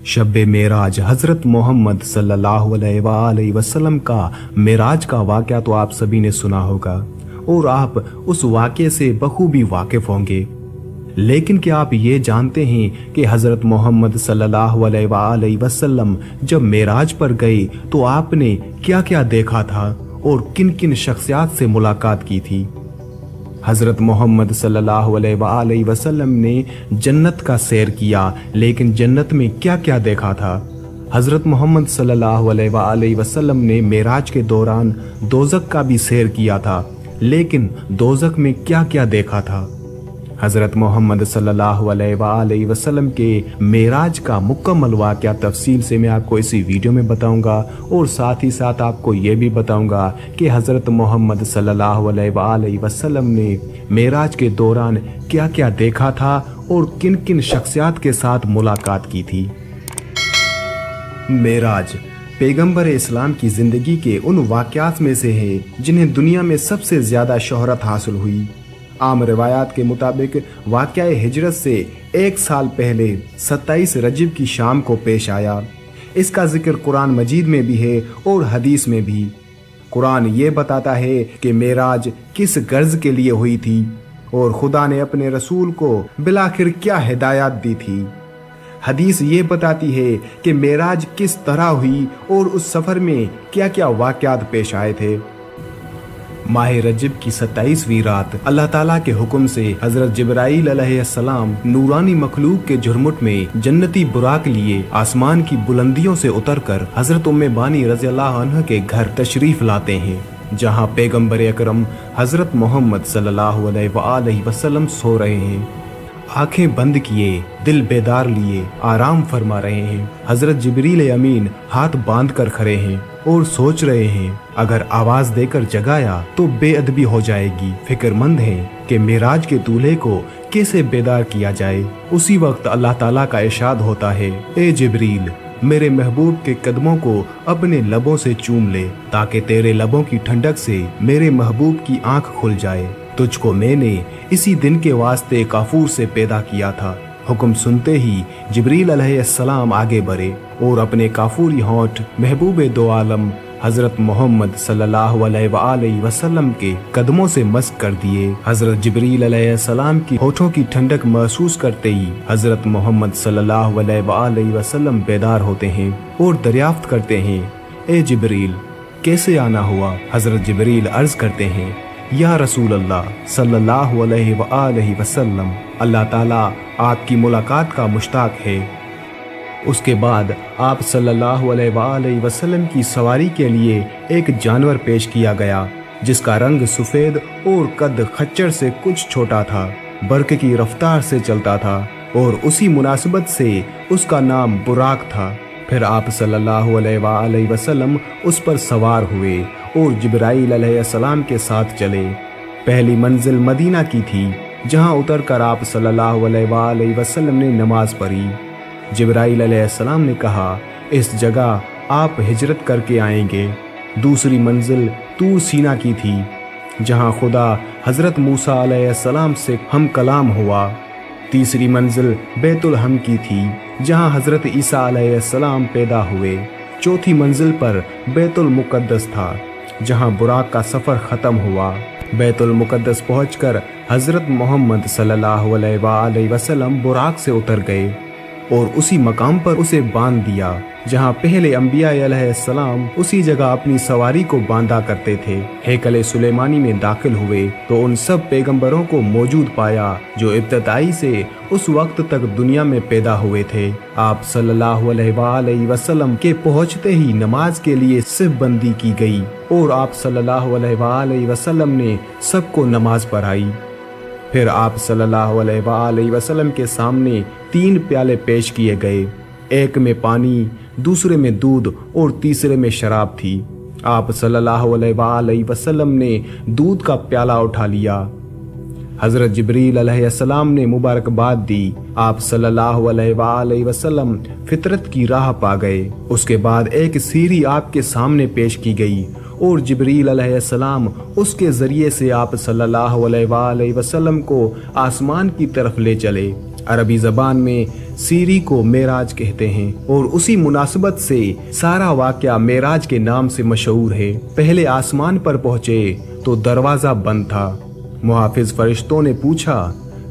शब मेराज हज़रत मोहम्मद सल्लल्लाहु अलैहि वसल्लम का मेराज का वाक़या तो आप सभी ने सुना होगा और आप उस वाक़े से बखूबी वाकिफ़ होंगे। लेकिन क्या आप ये जानते हैं कि हज़रत मोहम्मद सल्लल्लाहु अलैहि वसल्लम जब मेराज पर गए तो आपने क्या क्या देखा था और किन किन शख्सियात से मुलाकात की थी। हज़रत मोहम्मद सल्लल्लाहु अलैहि वसल्लम ने जन्नत का सैर किया, लेकिन जन्नत में क्या क्या देखा था। हज़रत मोहम्मद सल्लल्लाहु अलैहि वसल्लम ने मेराज के दौरान दोज़ख का भी सैर किया था, लेकिन दोज़ख में क्या क्या देखा था। हज़रत मोहम्मद सल्लल्लाहु अलैहि वसल्लम के मेराज का मुकम्मल वाक़या तफसील से मैं आपको इसी वीडियो में बताऊंगा और साथ ही साथ आपको ये भी बताऊंगा कि हज़रत मोहम्मद सल्लल्लाहु अलैहि वसल्लम ने मेराज के दौरान क्या क्या देखा था और किन किन शख्सियात के साथ मुलाकात की थी। मेराज पैगंबर इस्लाम की ज़िंदगी के उन वाक़यात में से है जिन्हें दुनिया में सबसे ज़्यादा शोहरत हासिल हुई। आम रिवायात के मुताबिक वाक़या हिजरत से 1 साल पहले 27 रजब की शाम को पेश आया। इसका जिक्र कुरान मजीद में भी है और हदीस में भी। कुरान ये बताता है कि मेराज किस गर्ज के लिए हुई थी और खुदा ने अपने रसूल को बिलाखिर क्या हिदायत दी थी। हदीस ये बताती है कि मेराज किस तरह हुई और उस सफ़र में क्या क्या वाक़यात पेश आए थे। माह रजब की 27वीं रात अल्लाह ताला के हुक्म से हज़रत जिब्राईल अलैहिस्सलाम नूरानी मखलूक के झुरमुट में जन्नती बुराक लिए आसमान की बुलंदियों से उतरकर हज़रत उम्मे बानी रज़ियल्लाहु अन्हा के घर तशरीफ लाते हैं, जहां पैगंबर अकरम हज़रत मोहम्मद सल्लल्लाहु अलैहि वसल्लम सो रहे हैं। आंखें बंद किए, दिल बेदार लिए आराम फरमा रहे हैं। हज़रत जिब्रील अमीन हाथ बांध कर खड़े हैं और सोच रहे हैं अगर आवाज देकर जगाया तो बेअदबी हो जाएगी। फिक्रमंद हैं कि मेराज के दूल्हे को कैसे बेदार किया जाए। उसी वक्त अल्लाह ताला का इरशाद होता है, ए जिब्रील मेरे महबूब के कदमों को अपने लबों से चूम ले ताकि तेरे लबों की ठंडक से मेरे महबूब की आंख खुल जाए। तुझको मैंने इसी दिन के वास्ते काफूर से पैदा किया था। हुक्म सुनते ही जिब्रील अलैहिस्सलाम आगे बढ़े और अपने काफूरी होंठ महबूब दो आलम हज़रत मोहम्मद सल्लल्लाहु अलैहि वसल्लम के कदमों से मस्क कर दिए। हज़रत जिब्रील अलैहिस्सलाम की होठों की ठंडक महसूस करते ही हज़रत मोहम्मद सल्लल्लाहु अलैहि वसल्लम बेदार होते हैं और दरियाफ्त करते हैं, ए जिब्रील कैसे आना हुआ। हज़रत जिब्रील अर्ज करते हैं, या रसूल अल्लाह सल्लल्लाहु अलैहि वसल्लम अल्लाह ताला आपकी मुलाकात का मुश्ताक है। उसके बाद आप सल्लल्लाहु अलैहि वसल्लम की सवारी के लिए एक जानवर पेश किया गया जिसका रंग सफ़ेद और कद खच्चर से कुछ छोटा था, बरक़े की रफ्तार से चलता था और उसी मुनासिबत से उसका नाम बुराक था। फिर आप सल्लल्लाहु अलैहि वसल्लम उस पर सवार हुए और जिब्राईल अलैहिस्सलाम के साथ चले। पहली मंजिल मदीना की थी, जहां उतरकर आप सल्लल्लाहु अलैहि वसल्लम ने नमाज पढ़ी। जिब्राईल अलैहिस्सलाम ने कहा, इस जगह आप हिजरत करके आएंगे। दूसरी मंजिल तूर सीना की थी, जहां खुदा हज़रत मूसा अलैहिस्सलाम से हम कलाम हुआ। तीसरी मंजिल बैतुल हम की थी, जहां हज़रत ईसा अलैहिस्सलाम पैदा हुए। चौथी मंजिल पर बैतुल मुक़द्दस था, जहां बुराक का सफ़र ख़त्म हुआ। बैतुल मुक़द्दस पहुंचकर हज़रत मोहम्मद सल्लल्लाहु अलैहि वसल्लम बुराक से उतर गए और उसी मकाम पर उसे बांध दिया जहां पहले अंबिया अलैहिस्सलाम उसी जगह अपनी सवारी को बांधा करते थे। हैकल सुलेमानी में दाखिल हुए तो उन सब पैगंबरों को मौजूद पाया जो इब्तदाई से उस वक्त तक दुनिया में पैदा हुए थे। आप सल्लल्लाहु अलैहि वसल्लम के पहुंचते ही नमाज के लिए सिफ बंदी की गई और आप सल्लल्लाहु अलैहि वसल्लम ने सबको नमाज पढ़ाई। फिर आप सल्लल्लाहु अलैहि वसल्लम के सामने 3 प्याले पेश किए गए, एक में पानी, दूसरे में दूध और तीसरे में शराब थी। आप सल्लल्लाहु अलैहि वसल्लम ने दूध का प्याला उठा लिया। हज़रत जिब्रील अलैहिस्सलाम ने मुबारकबाद दी। आप सल्लल्लाहु अलैहि वसल्लम फितरत की राह पा गए। उसके बाद एक सीढ़ी आपके सामने पेश की गई और जिब्रील अलैहिस्सलाम उसके ज़रिए से आप सल्लल्लाहु अलैहि वसल्लम को आसमान की तरफ ले चले। अरबी जबान में सीरी को मेराज कहते हैं और उसी मुनासिबत से सारा वाकया मेराज के नाम से मशहूर है। पहले आसमान पर पहुंचे तो दरवाजा बंद था। मुहाफिज फरिश्तों ने पूछा,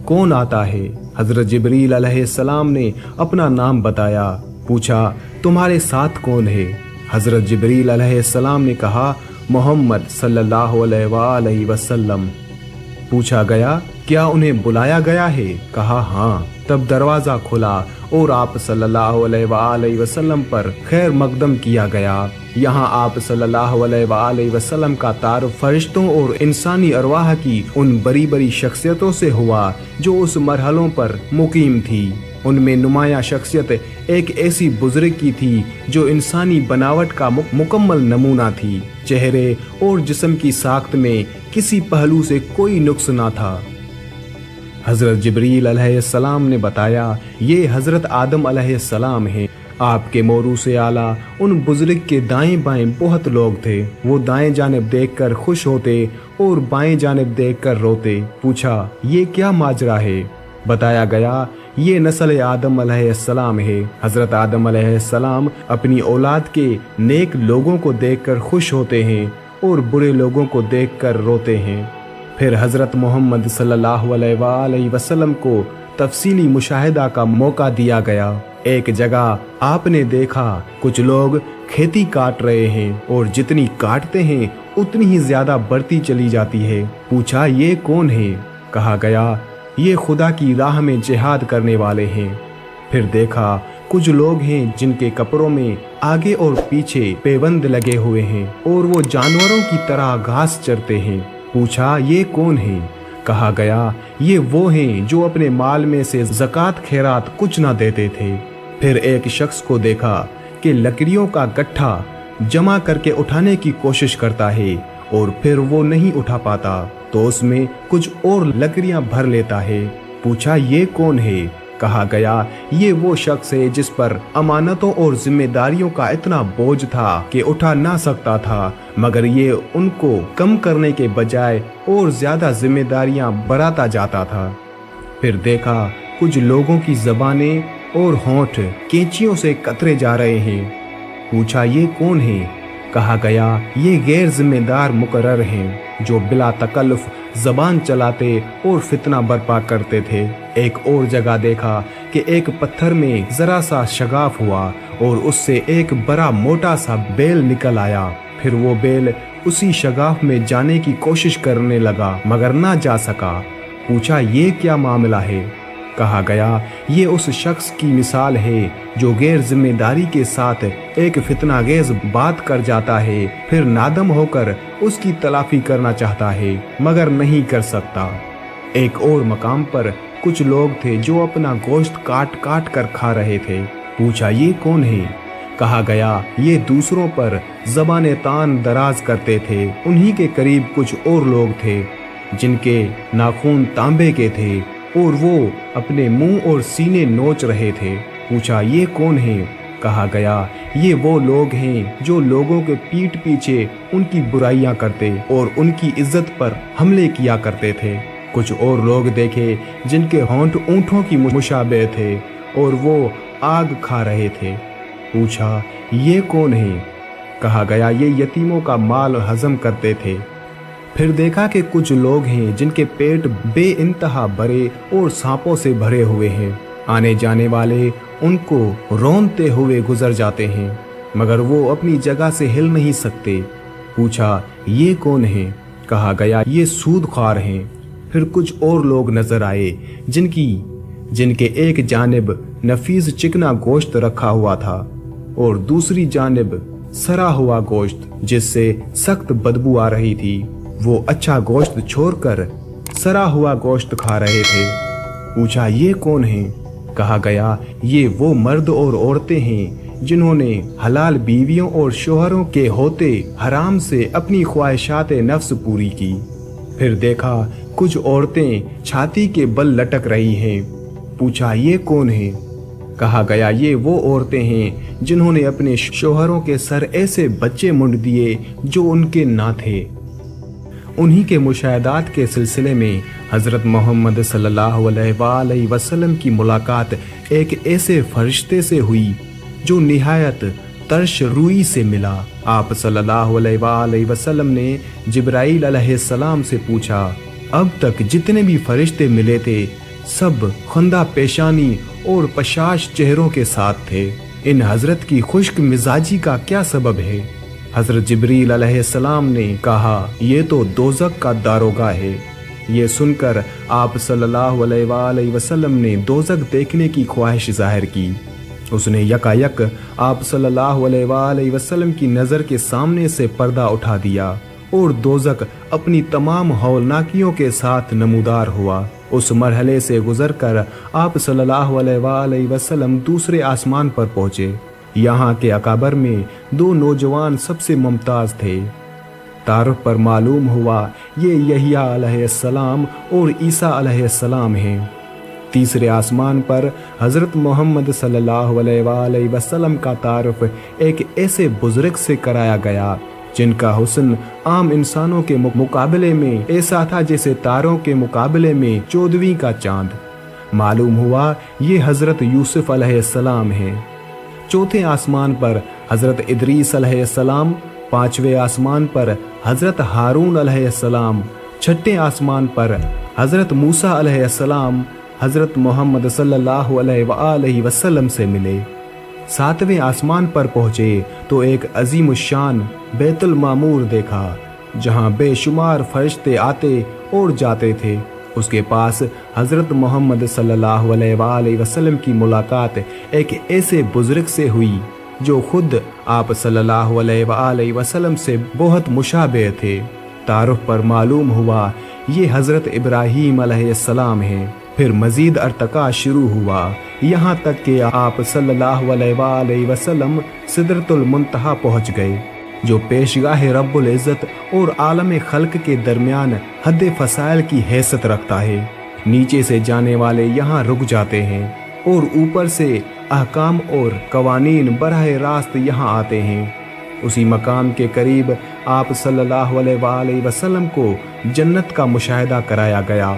कौन आता है? हजरत जिब्रील अलैहिस्सलाम ने अपना नाम बताया। पूछा, तुम्हारे साथ कौन है? हजरत जिब्रील अलैहिस्सलाम ने कहा, मोहम्मद सल्लल्लाहु अलैहि वसल्लम। पूछा गया, क्या उन्हें बुलाया गया है? कहा, हाँ। तब दरवाजा खुला और आप सल्लल्लाहु अलैहि वसल्लम पर खैर मकदम किया गया। यहाँ आप सल्लल्लाहु अलैहि वसल्लम का तारुफ फरिश्तों और इंसानी अरवाह की उन बड़ी बड़ी शख्सियतों से हुआ जो उस मरहलों पर मुकीम थी। उनमें नुमाया शख्सियत एक ऐसी बुजुर्ग की थी जो इंसानी बनावट का मुकम्मल नमूना थी। चेहरे और जिस्म की साख्त में किसी पहलू से कोई नुक्स ना था। हजरत जिब्रील अलैहिस्सलाम ने बताया, ये हजरत आदम अलैहिस्सलाम हैं। आपके मोरू से आला उन बुजुर्ग के दाएं बाएं बहुत लोग थे। वो दाएं जानिब देखकर खुश होते और बाएं जानिब देखकर रोते। पूछा, ये क्या माजरा है? बताया गया, ये नस्ल आदम अलैहिस्सलाम है। हजरत आदम अलैहिस्सलाम अपनी औलाद के नेक लोगों को देखकर खुश होते हैं और बुरे लोगों को देखकर रोते हैं। फिर हजरत मोहम्मद सल्लल्लाहु अलैहि वसल्लम को तफसीली मुशाहिदा का मौका दिया गया। एक जगह आपने देखा कुछ लोग खेती काट रहे हैं और जितनी काटते हैं उतनी ही ज्यादा बढ़ती चली जाती है। पूछा, ये कौन है? कहा गया, ये खुदा की राह में जिहाद करने वाले हैं। फिर देखा कुछ लोग हैं जिनके कपड़ों में आगे और पीछे पेबंद लगे हुए हैं और वो जानवरों की तरह घास चरते हैं। पूछा, ये कौन है? कहा गया, ये वो हैं जो अपने माल में से ज़कात खैरात कुछ ना देते थे। फिर एक शख्स को देखा कि लकड़ियों का गट्ठा जमा करके उठाने की कोशिश करता है और फिर वो नहीं उठा पाता तो उसमें कुछ और लकड़ियां भर लेता है। पूछा, ये कौन है? कहा गया, ये वो शख्स है जिस पर अमानतों और जिम्मेदारियों का इतना बोझ था कि उठा ना सकता था, मगर ये उनको कम करने के बजाय और ज्यादा जिम्मेदारियां बढ़ाता जाता था। फिर देखा कुछ लोगों की जबानें और होंठ कैंचियों से कतरे जा रहे हैं। पूछा, ये कौन है? कहा गया, ये गैर जिम्मेदार मुकर्रर हैं जो बिला तकल्लुफ जबान चलाते और फितना बर्पा करते थे। एक और जगह देखा कि एक पत्थर में जरा सा शगाफ हुआ और उससे एक बड़ा मोटा सा बेल निकल आया। फिर वो बेल उसी शगाफ में जाने की कोशिश करने लगा मगर ना जा सका। पूछा, ये क्या मामला है? कहा गया, ये उस शख्स की मिसाल है जो गैर जिम्मेदारी के साथ एक फितनागेज बात कर जाता है, फिर नादम होकर उसकी तलाफी करना चाहता है मगर नहीं कर सकता। एक और मकाम पर कुछ लोग थे जो अपना गोश्त काट काट कर खा रहे थे। पूछा, ये कौन है? कहा गया, ये दूसरों पर ज़बान तान दराज करते थे। उन्हीं के करीब कुछ और लोग थे जिनके नाखून तांबे के थे और वो अपने मुंह और सीने नोच रहे थे। पूछा, ये कौन है? कहा गया, ये वो लोग हैं जो लोगों के पीठ पीछे उनकी बुराइयां करते और उनकी इज्जत पर हमले किया करते थे। कुछ और लोग देखे जिनके होंठ ऊंटों की मुशाबे थे और वो आग खा रहे थे। पूछा, ये कौन है? कहा गया, ये यतीमों का माल हजम करते थे। फिर देखा कि कुछ लोग हैं जिनके पेट बेइंतहा भरे और सांपों से भरे हुए हैं। आने जाने वाले उनको रौंदते हुए गुजर जाते हैं मगर वो अपनी जगह से हिल नहीं सकते। पूछा, ये कौन है? कहा गया, ये सूदख्वार हैं। फिर कुछ और लोग नजर आए जिनके एक जानिब नफीस चिकना गोश्त रखा हुआ था और दूसरी जानिब सरा हुआ गोश्त जिससे सख्त बदबू आ रही थी। वो अच्छा गोश्त छोड़कर सरा हुआ गोश्त खा रहे थे। पूछा, ये कौन है? कहा गया, ये वो मर्द और औरतें हैं जिन्होंने हलाल बीवियों और शोहरों के होते हराम से अपनी ख्वाहिशात नफ्स पूरी की। फिर देखा कुछ औरतें छाती के बल लटक रही हैं। पूछा, ये कौन है? कहा गया, ये वो औरतें हैं जिन्होंने अपने शोहरों के सर ऐसे बच्चे मुंड दिए जो उनके ना थे। उन्हीं के मुशाहदात के सिलसिले में हज़रत मोहम्मद सल्लल्लाहु अलैहि वसल्लम की मुलाकात एक ऐसे फरिश्ते से हुई जो निहायत तर्श रूई से मिला। आप सल्लल्लाहु अलैहि वसल्लम ने जिब्राईल अलैहिस्सलाम से पूछा, अब तक जितने भी फरिश्ते मिले थे सब खंदा पेशानी और पशाश चेहरों के साथ थे। इन हजरत की खुश्क मिजाजी का क्या सबब है? हजरत जिब्रील अलैहिस्सलाम ने कहा, ये तो दोज़ख का दारोगा है। ये सुनकर आप सल्लल्लाहु अलैहि वसल्लम ने दोज़ख देखने की ख्वाहिश जाहिर की। उसने यकायक आप सल्लल्लाहु अलैहि वसल्लम की नज़र के सामने से पर्दा उठा दिया और दोज़ख अपनी तमाम हौलनाकियों के साथ नमूदार हुआ। उस मरहले से गुजरकर आप सल्लल्लाहु अलैहि वसल्लम दूसरे आसमान पर पहुंचे। यहाँ के अकाबर में दो नौजवान सबसे मुमताज थे। तारुफ पर मालूम हुआ ये यहिया अलैहिस्सलाम और ईसा अलैहिस्सलाम हैं। तीसरे आसमान पर हज़रत मोहम्मद सल्लल्लाहु अलैहि वसल्लम का तारुफ एक ऐसे बुजुर्ग से कराया गया जिनका हुस्न आम इंसानों के मुकाबले में ऐसा था जैसे तारों के मुकाबले में 14वीं का चांद। मालूम हुआ ये हज़रत यूसुफ अलैहिस्सलाम हैं। चौथे आसमान पर हज़रत इदरीस अलैहिस्सलाम, पांचवें आसमान पर हज़रत हारून अलैहिस्सलाम, छठे आसमान पर हज़रत मूसा अलैहिस्सलाम हज़रत मोहम्मद सल्लल्लाहु अलैहि वसल्लम से मिले। सातवें आसमान पर पहुँचे तो एक अजीम शान बैतुल मामूर देखा जहाँ बेशुमार फरिश्ते आते और जाते थे। उसके पास हज़रत मोहम्मद सल्लल्लाहु अलैहि वसल्लम की मुलाकात एक ऐसे बुजुर्ग से हुई जो खुद आप सल्लल्लाहु अलैहि वसल्लम से बहुत मुशाबे थे। तारुफ पर मालूम हुआ ये हज़रत इब्राहीम अलैहिस्सलाम हैं। फिर मजीद अर्तका शुरू हुआ, यहाँ तक कि आप सल्लल्लाहु अलैहि वसल्लम सिदरतुल मुंतहा पहुँच गए जो पेशगाह रब्बुल इज़्ज़त और आलम खल्क के दरमियान हद फसाइल की हैसियत रखता है। नीचे से जाने वाले यहाँ रुक जाते हैं और ऊपर से अहकाम और कवानीन बराह रास्त यहाँ आते हैं। उसी मकाम के करीब आप सल्लल्लाहु अलैहि वसल्लम को जन्नत का मुशाहिदा कराया गया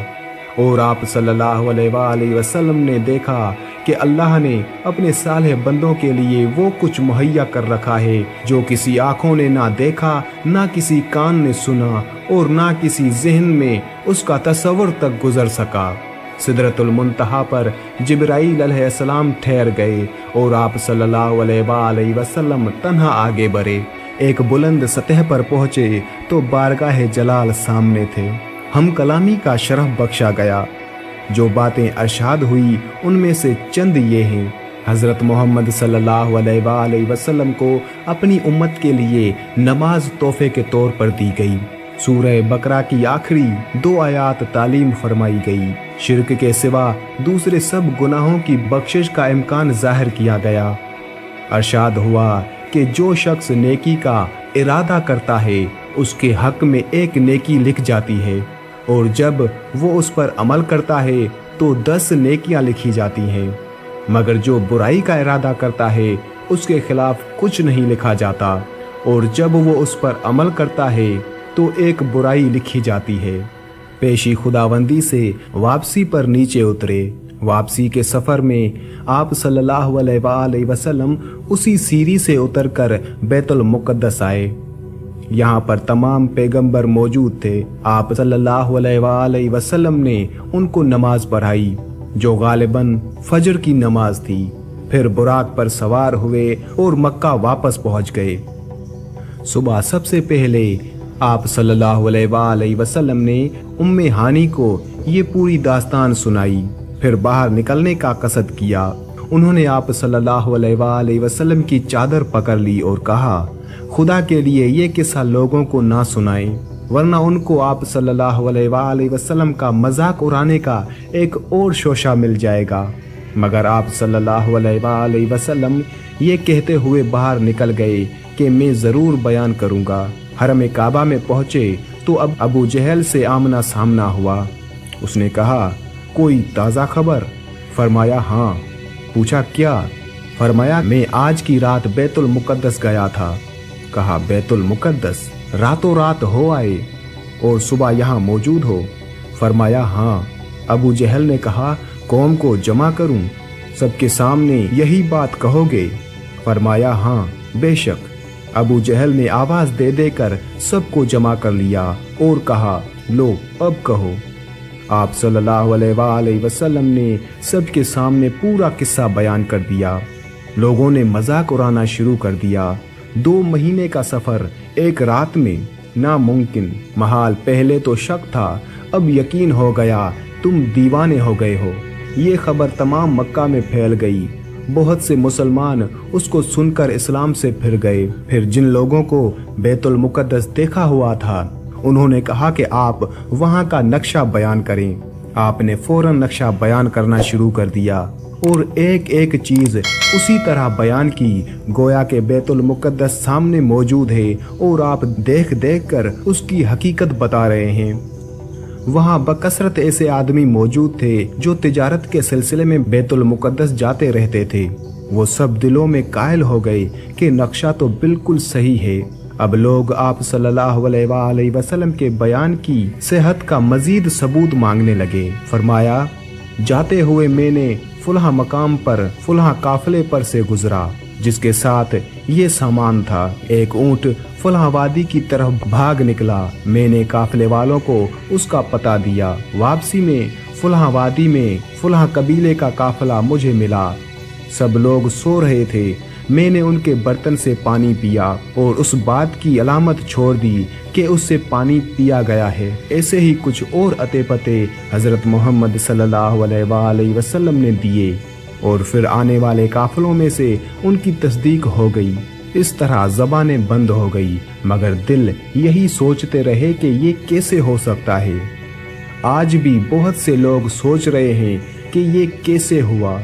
और आप सल्लल्लाहु अलैहि वसल्लम ने देखा कि अल्लाह ने अपने सालेह बंदों के लिए वो कुछ मुहैया कर रखा है जो किसी आँखों ने ना देखा, ना किसी कान ने सुना और ना किसी जहन में उसका तसव्वुर तक गुजर सका। सिदरतुल मुंतहा पर जिब्राईल अलैहिस्सलाम ठहर गए और आप सल्लल्लाहु अलैहि वसल्लम तन्हा आगे बढ़े। एक बुलंद सतह पर पहुँचे तो बारगाह जलाल सामने थे। हम कलामी का शरफ बख्शा गया। जो बातें अरशाद हुई उनमें से चंद ये हैं। हज़रत मोहम्मद सल्लल्लाहु अलैहि वसल्लम को अपनी उम्मत के लिए नमाज तोहफे के तौर पर दी गई। सूरह बकरा की आखिरी 2 आयात तालीम फरमाई गई। शिर्क के सिवा दूसरे सब गुनाहों की बख्शिश का इम्कान जाहिर किया गया। अरशाद हुआ कि जो शख्स नेकी का इरादा करता है उसके हक में एक नेकी लिख जाती है और जब वो उस पर अमल करता है तो 10 नेकियां लिखी जाती हैं, मगर जो बुराई का इरादा करता है उसके खिलाफ कुछ नहीं लिखा जाता और जब वो उस पर अमल करता है तो एक बुराई लिखी जाती है। पेशी खुदावंदी से वापसी पर नीचे उतरे। वापसी के सफ़र में आप सल्लल्लाहु अलैहि वसल्लम उसी सीरी से उतरकर बैतुल मुक़द्दस आए। यहाँ पर तमाम पैगंबर मौजूद थे। आप सल्लल्लाहु अलैहि वसल्लम ने उनको नमाज पढ़ाई जो गालिबन फजर की नमाज थी। फिर बुराक पर सवार हुए और मक्का वापस पहुँच गए। सुबह सबसे पहले आप सल्लल्लाहु अलैहि वसल्लम ने उम्मे हानी को ये पूरी दास्तान सुनाई। फिर बाहर निकलने का कसद किया। उन्होंने आप सल्लल्लाहु अलैहि वसल्लम की चादर पकड़ ली और कहा, खुदा के लिए ये किस्सा लोगों को ना सुनाएं, वरना उनको आप सल्लल्लाहु अलैहि वसल्लम का मजाक उड़ाने का एक और शोशा मिल जाएगा। मगर आप सल्लल्लाहु अलैहि वसल्लम ये कहते हुए बाहर निकल गए कि मैं ज़रूर बयान करूँगा। हरम काबा में पहुँचे तो अब अबू जहल से आमना सामना हुआ। उसने कहा, कोई ताज़ा खबर? फरमाया हाँ। पूछा क्या? फरमाया मैं आज की रात बैतुल मुक़द्दस गया था। कहा बैतुल मुक़द्दस? रातों रात हो आए? और सुबह यहाँ मौजूद हो? फरमाया हाँ। अबू जहल ने कहा, कौम को जमा करूं? सबके सामने यही बात कहोगे? फरमाया हाँ बेशक। अबू जहल ने आवाज दे देकर सबको जमा कर लिया और कहा, लो अब कहो। आप सल्लल्लाहु अलैहि वसल्लम ने सबके सामने पूरा किस्सा बयान कर दिया। लोगों ने मजाक उड़ाना शुरू कर दिया। 2 महीने का सफर एक रात में नामुमकिन महाल। पहले तो शक था, अब यकीन हो गया तुम दीवाने हो गए हो। ये खबर तमाम मक्का में फैल गई। बहुत से मुसलमान उसको सुनकर इस्लाम से फिर गए। फिर जिन लोगों को बैतुल मुकद्दस देखा हुआ था, उन्होंने कहा कि आप वहां का नक्शा बयान करें। आपने फौरन नक्शा बयान करना शुरू कर दिया और एक एक चीज उसी तरह बयान की गोया के बैतुल मुकद्दस सामने मौजूद है और आप देख देख कर उसकी हकीकत बता रहे हैं। वहां बकसरत ऐसे आदमी मौजूद थे जो तिजारत के सिलसिले में बैतुल मुकद्दस जाते रहते थे। वो सब दिलों में कायल हो गए कि नक्शा तो बिल्कुल सही है। अब लोग आप सल्लल्लाहु अलैहि वसल्लम के बयान की सेहत का मजीद सबूत मांगने लगे। फरमाया, जाते हुए मैंने फुलहा मकाम पर फुलहा काफिले पर से गुजरा जिसके साथ ये सामान था। एक ऊंट फुलहा वादी की तरफ भाग निकला। मैंने काफिले वालों को उसका पता दिया। वापसी में फुलहा वादी में फुलहा कबीले का काफिला मुझे मिला। सब लोग सो रहे थे। मैंने उनके बर्तन से पानी पिया और उस बात की अलामत छोड़ दी कि उससे पानी पिया गया है। ऐसे ही कुछ और अते पते हजरत मोहम्मद सल्लल्लाहु अलैहि वसल्लम ने दिए और फिर आने वाले काफिलों में से उनकी तस्दीक हो गई। इस तरह ज़बानें बंद हो गई, मगर दिल यही सोचते रहे कि ये कैसे हो सकता है। आज भी बहुत से लोग सोच रहे हैं कि ये कैसे हुआ।